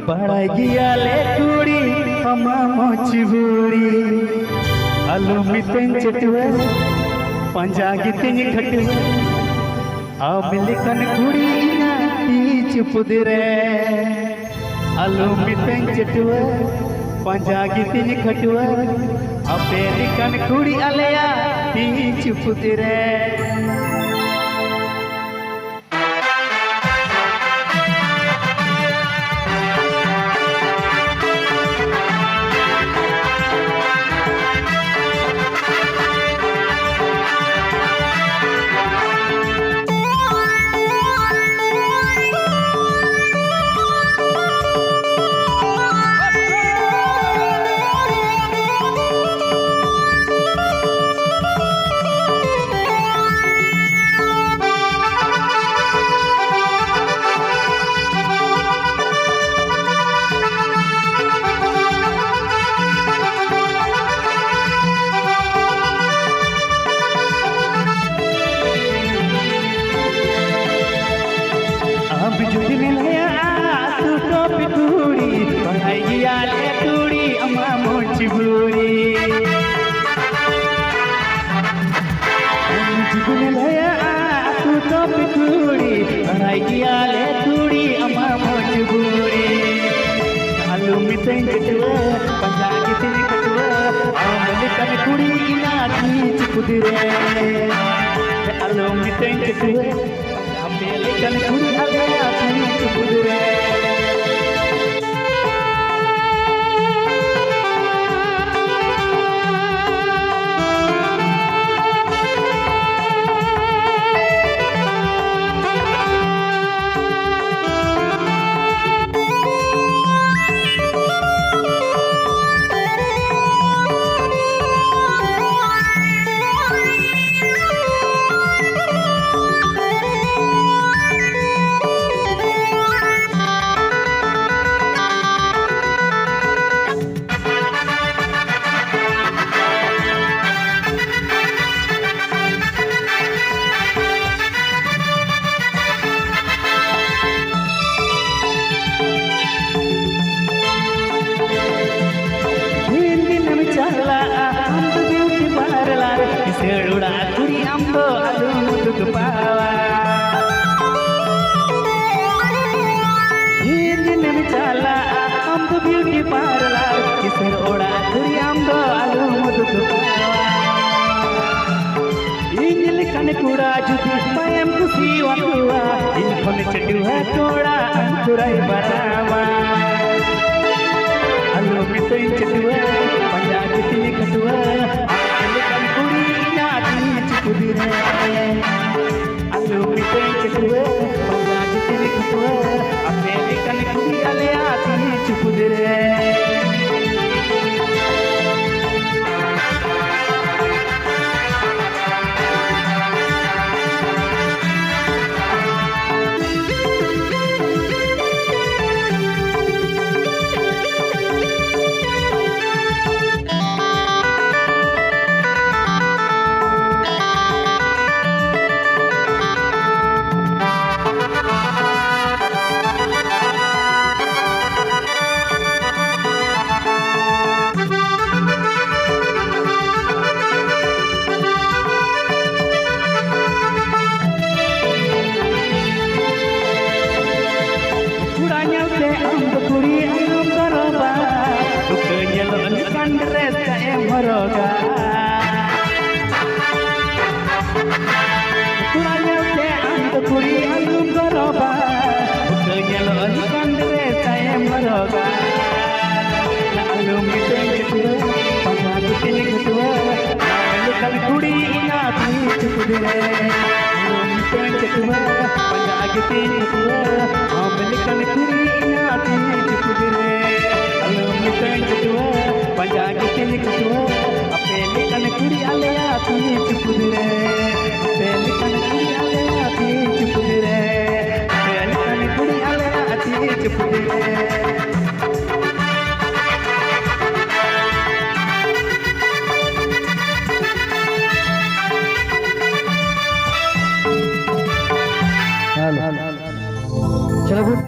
बड़ा गिया ले कुड़ी अमा मोचबूरी आलू मितें चटुआ पंजा गितिं खटुआ आमिलिकन कुड़ी ना तीच पुदरे आलू मितें चटुआ पंजा गितिं खटुआ अपेलिकन कुड़ी आलेया तीच पुदरे जुदी मिलया तू तो पितूड़ी पढ़ाई गिया ले तूड़ी अम्मा मोचबूरी जुदी मिलया तू तो पितूड़ी पढ़ाई गिया ले तूड़ी अम्मा मोचबूरी आलू मितें चटुआ पंजा गितिं खटुआ आमिलिकन कुड़ी ना तीच पुदरे आलू मितें चटुआ अपेलिकन कुड़ी आलेया तीच पुदरे सेड़ुड़ा कुड़ी अम्बो आलू मुदुक पावा दिन में चला अम्बो ब्यूटी पार्लर सेड़ुड़ा कुड़ी अम्बो आलू मुदुक पावा इंजल कन कुड़ा जुदी पायम कुसी वकुआ इनखोन चटुआ तोड़ा अंकुराई बरावा आलू मितें चटुआ पंजा गितिं खटुआ आमिलिकन कुड़ी पुदरे आलू मितें चटुआ पंजा गितिं खटुआ अपेलिकन कुड़ी आलेया तीच पुदरे Moroga Kuranya te ando kuri alum goroba Kenyalon kandre saya moroga Alum miतें Chatua पंजा गितिं खटुआ आमिलिकन कुड़ी ना तीच पुदरे alum miतें चटुआ पंजा गितिं खटुआ आमिलिकन कुड़ी ना तीच पुदरे alum miतें चटुआ पंजा गितिं खटुआ अपेलिकन कुड़ी आलेया तीच पुदरे अपेलिकन कुड़ी आलेया तीच पुदरे अपेलिकन कुड़ी आलेया तीच पुदरे